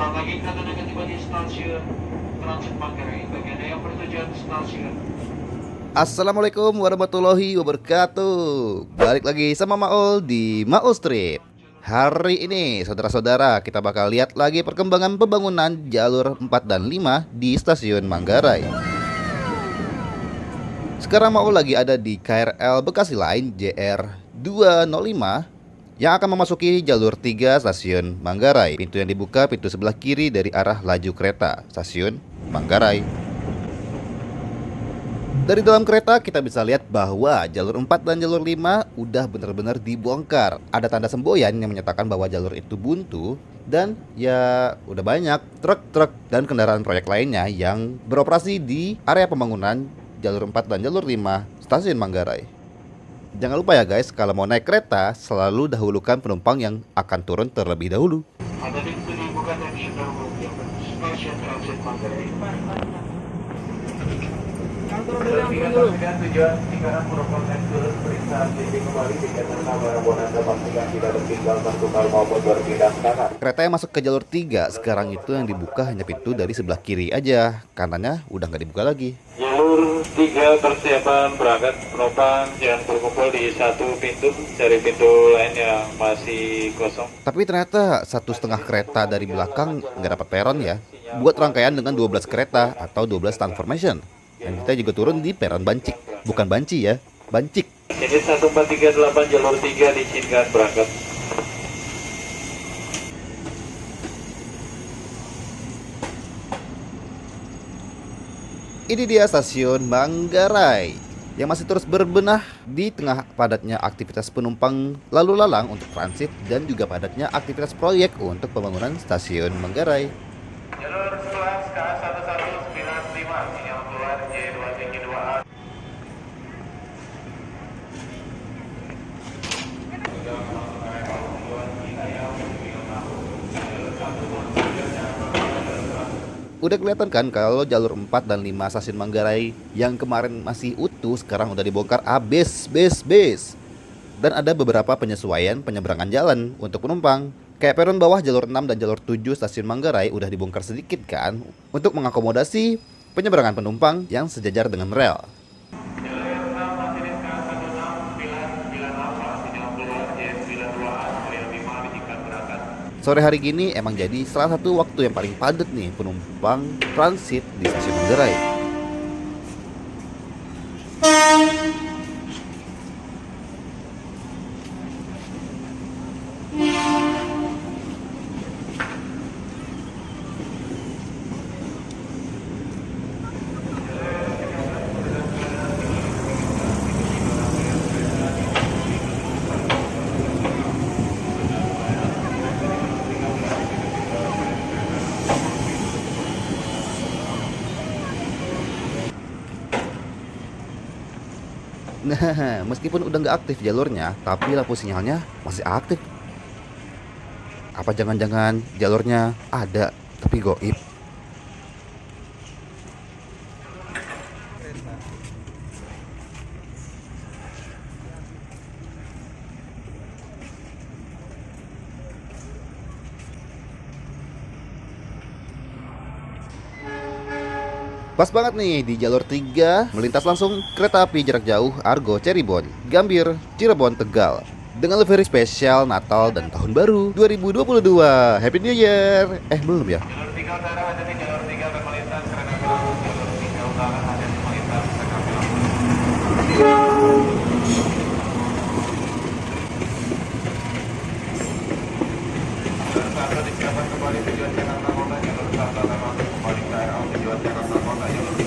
Saat lagi kereta akan tiba di stasiun Transit Manggarai. Bagi Anda yang bertujuan stasiun. Assalamualaikum warahmatullahi wabarakatuh. Balik lagi sama Maul di Maul Strip. Hari ini saudara-saudara kita bakal lihat lagi perkembangan pembangunan jalur 4 dan 5 di stasiun Manggarai. Sekarang Maul lagi ada di KRL Bekasi Line JR205 yang akan memasuki jalur 3 stasiun Manggarai. Pintu yang dibuka pintu sebelah kiri dari arah laju kereta stasiun Manggarai. Dari dalam kereta kita bisa lihat bahwa jalur 4 dan jalur 5 udah benar-benar dibongkar. Ada tanda semboyan yang menyatakan bahwa jalur itu buntu. Dan ya udah banyak truk-truk dan kendaraan proyek lainnya yang beroperasi di area pembangunan jalur 4 dan jalur 5 stasiun Manggarai. Jangan lupa ya guys, kalau mau naik kereta selalu dahulukan penumpang yang akan turun terlebih dahulu. Ada pintu dibuka dari stasiun Transit Manggarai. Dengan tujuan tinggalan merupakan turun periksa TV kembali tiket serta barang Anda pastikan tidak tertinggal tertukar maupun berpindah kanan. Kereta yang masuk ke jalur 3 sekarang itu yang dibuka hanya pintu dari sebelah kiri aja. Kanannya udah nggak dibuka lagi. Jalur 3 persiapan berangkat penumpang jangan berkumpul di satu pintu, cari pintu lain yang masih kosong. Tapi ternyata 1,5 kereta dari belakang nggak dapat peron ya. Buat rangkaian dengan 12 kereta atau 12 transformation. Dan kita juga turun di peron Bancik. Bukan Banci ya, Bancik. Ini 1438 jalur 3 diizinkan berangkat. Ini dia stasiun Manggarai yang masih terus berbenah di tengah padatnya aktivitas penumpang lalu lalang untuk transit dan juga padatnya aktivitas proyek untuk pembangunan stasiun Manggarai. Jalur 11 KA1195 sinyal keluar J232A. Udah kelihatan kan kalau jalur 4 dan 5 stasiun Manggarai yang kemarin masih utuh sekarang udah dibongkar abis bes. Dan ada beberapa penyesuaian penyeberangan jalan untuk penumpang. Kayak peron bawah jalur 6 dan jalur 7 stasiun Manggarai udah dibongkar sedikit kan untuk mengakomodasi penyeberangan penumpang yang sejajar dengan rel. Jalur 6 Masinis KA16998 sinyal keluar J92A Jalur 5 diizinkan berangkat. Sore hari gini emang jadi salah satu waktu yang paling padat nih penumpang transit di stasiun Manggarai. Nah, meskipun udah nggak aktif jalurnya, tapi lampu sinyalnya masih aktif. Apa jangan-jangan jalurnya ada, tapi goib? Pas banget nih di jalur 3 melintas langsung kereta api jarak jauh Argo Cirebon, Gambir, Cirebon, Tegal dengan livery spesial Natal dan Tahun Baru 2022. Happy New Year. Belum ya? Jalur 3 utara ada di jalur 3 akan melintas kereta bilang. Jalur 3 utara ada di melintas kereta bilang. Jalur 1 disiapkan kembali tujuan Jakarta Kota. Jalur 1 akan masuk kembali KRL tujuan Jakarta Kota. Jalur 1.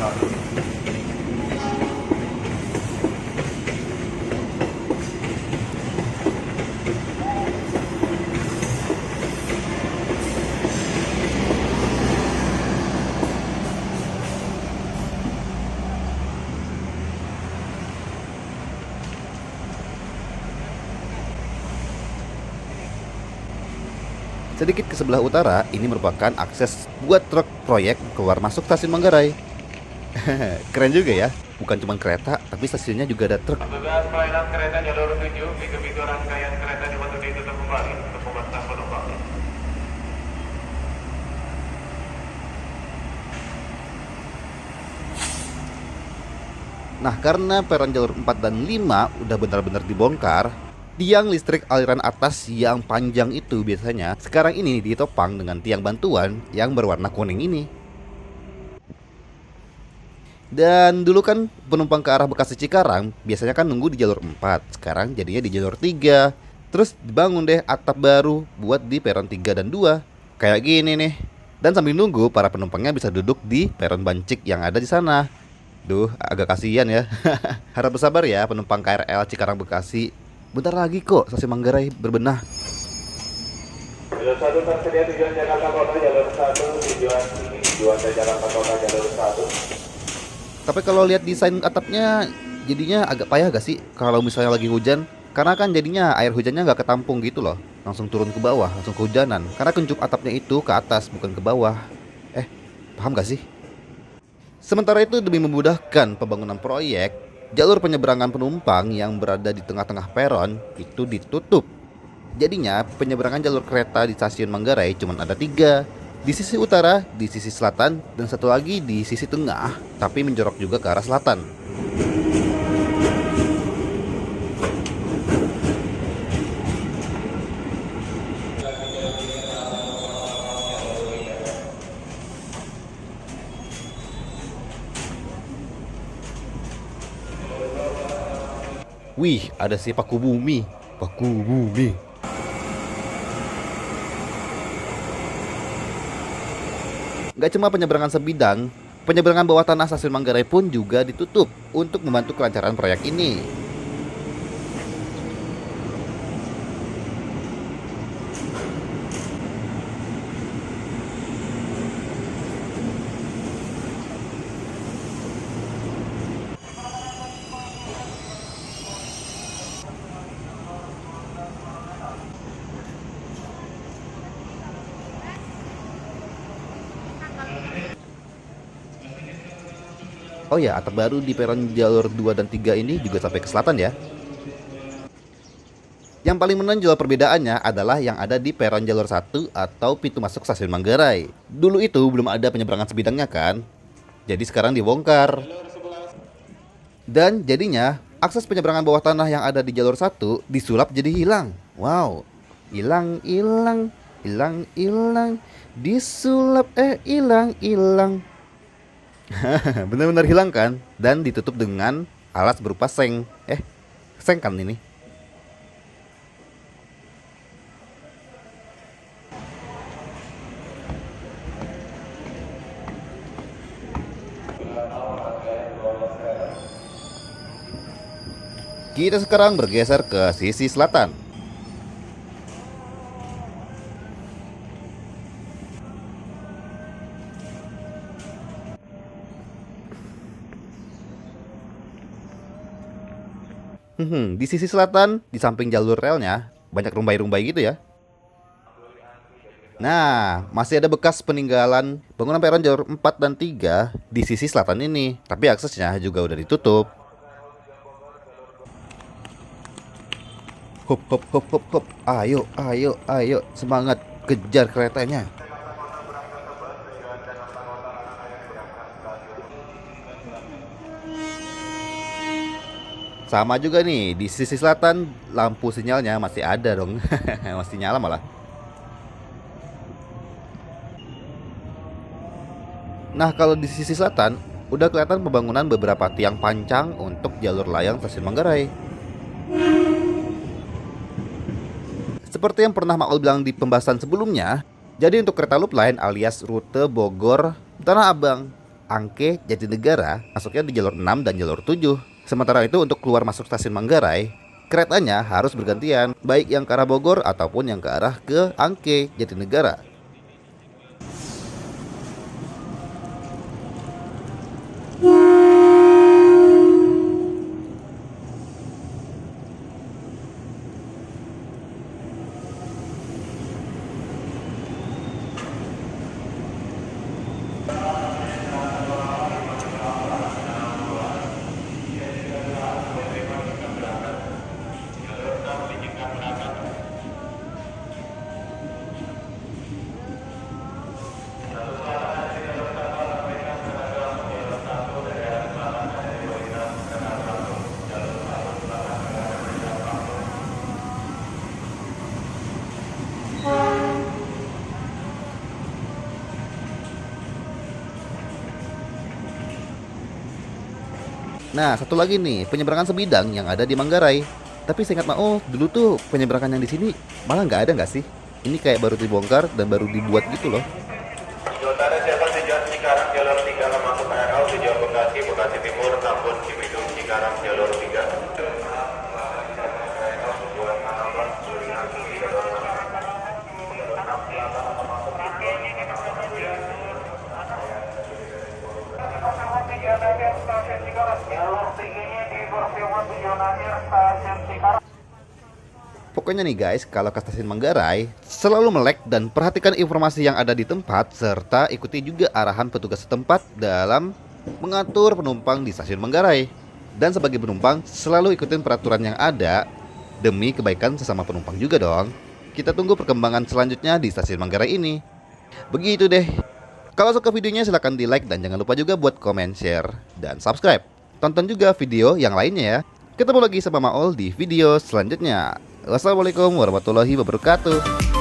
Sedikit ke sebelah utara, ini merupakan akses buat truk proyek keluar masuk stasiun Manggarai. Keren juga ya, bukan cuma kereta, tapi stasiunnya juga ada truk. Petugas pelayanan kereta jalur 7, pintu-pintu rangkaian kereta dibantu ditutup kembali untuk pembatas penumpang. Nah, karena peron jalur 4 dan 5 udah benar-benar dibongkar, tiang listrik aliran atas yang panjang itu biasanya sekarang ini ditopang dengan tiang bantuan yang berwarna kuning ini. Dan dulu kan penumpang ke arah Bekasi Cikarang biasanya kan nunggu di jalur 4, sekarang jadinya di jalur 3. Terus dibangun deh atap baru buat di peron 3 dan 2. Kayak gini nih. Dan sambil nunggu para penumpangnya bisa duduk di peron bancik yang ada di sana. Duh, agak kasihan ya. Harap bersabar ya penumpang KRL Cikarang Bekasi. Bentar lagi kok stasiun Manggarai berbenah. Jalur 1 tersedia tujuan Jakarta Kota, jalur 1 tujuan Jakarta Kota, jalur 1. Tapi kalau lihat desain atapnya jadinya agak payah gak sih kalau misalnya lagi hujan? Karena kan jadinya air hujannya nggak ketampung gitu loh, langsung turun ke bawah, langsung kehujanan. Karena kuncup atapnya itu ke atas bukan ke bawah. Paham gak sih? Sementara itu demi memudahkan pembangunan proyek, jalur penyeberangan penumpang yang berada di tengah-tengah peron itu ditutup. Jadinya penyeberangan jalur kereta di stasiun Manggarai cuma ada 3. Di sisi utara, di sisi selatan, dan satu lagi di sisi tengah, tapi menjorok juga ke arah selatan. Wih, ada si Paku Bumi. Paku Bumi. Gak cuma penyeberangan sebidang, penyeberangan bawah tanah stasiun Manggarai pun juga ditutup untuk membantu kelancaran proyek ini. Oh ya, atap baru di peron jalur 2 dan 3 ini juga sampai ke selatan ya. Yang paling menonjol perbedaannya adalah yang ada di peron jalur 1 atau pintu masuk stasiun Manggarai. Dulu itu belum ada penyeberangan sebidangnya kan, jadi sekarang dibongkar. Dan jadinya akses penyeberangan bawah tanah yang ada di jalur 1 disulap jadi hilang. Wow, hilang, disulap hilang. Benar-benar hilang kan? Dan ditutup dengan alas berupa seng. Seng kan ini? Kita sekarang bergeser ke sisi selatan. Di sisi selatan, di samping jalur relnya, banyak rumbai-rumbai gitu ya. Nah, masih ada bekas peninggalan bangunan peron jalur 4 dan 3 di sisi selatan ini. Tapi aksesnya juga udah ditutup. Hop, hop, hop, hop, hop. Ayo, semangat kejar keretanya. Sama juga nih, di sisi selatan lampu sinyalnya masih ada dong. Masih nyala malah. Nah, kalau di sisi selatan udah kelihatan pembangunan beberapa tiang pancang untuk jalur layang stasiun Manggarai. Seperti yang pernah Makul bilang di pembahasan sebelumnya, jadi untuk kereta loop line alias rute Bogor, Tanah Abang, Angke, Jatinegara masuknya di jalur 6 dan jalur 7. Sementara itu untuk keluar masuk stasiun Manggarai, keretanya harus bergantian, baik yang ke arah Bogor ataupun yang ke arah ke Angke, Jatinegara. Nah, satu lagi nih, penyeberangan sebidang yang ada di Manggarai. Tapi saya ingat Maul, dulu tuh penyeberangan yang di sini malah nggak ada nggak sih? Ini kayak baru dibongkar dan baru dibuat gitu loh. Utara siapa tujuan Cikarang jalur 3 masuk KRL tujuan Bekasi, Bekasi Timur, Tambun, Cibidung, Cikarang jalur 3. Pokoknya nih guys, kalau ke stasiun Manggarai, selalu melek dan perhatikan informasi yang ada di tempat, serta ikuti juga arahan petugas setempat dalam mengatur penumpang di stasiun Manggarai. Dan sebagai penumpang, selalu ikutin peraturan yang ada demi kebaikan sesama penumpang juga dong. Kita tunggu perkembangan selanjutnya di stasiun Manggarai ini. Begitu deh. Kalau suka videonya silahkan di like dan jangan lupa juga buat komen, share, dan subscribe. Tonton juga video yang lainnya ya. Ketemu lagi sama Maul di video selanjutnya. Wassalamualaikum warahmatullahi wabarakatuh.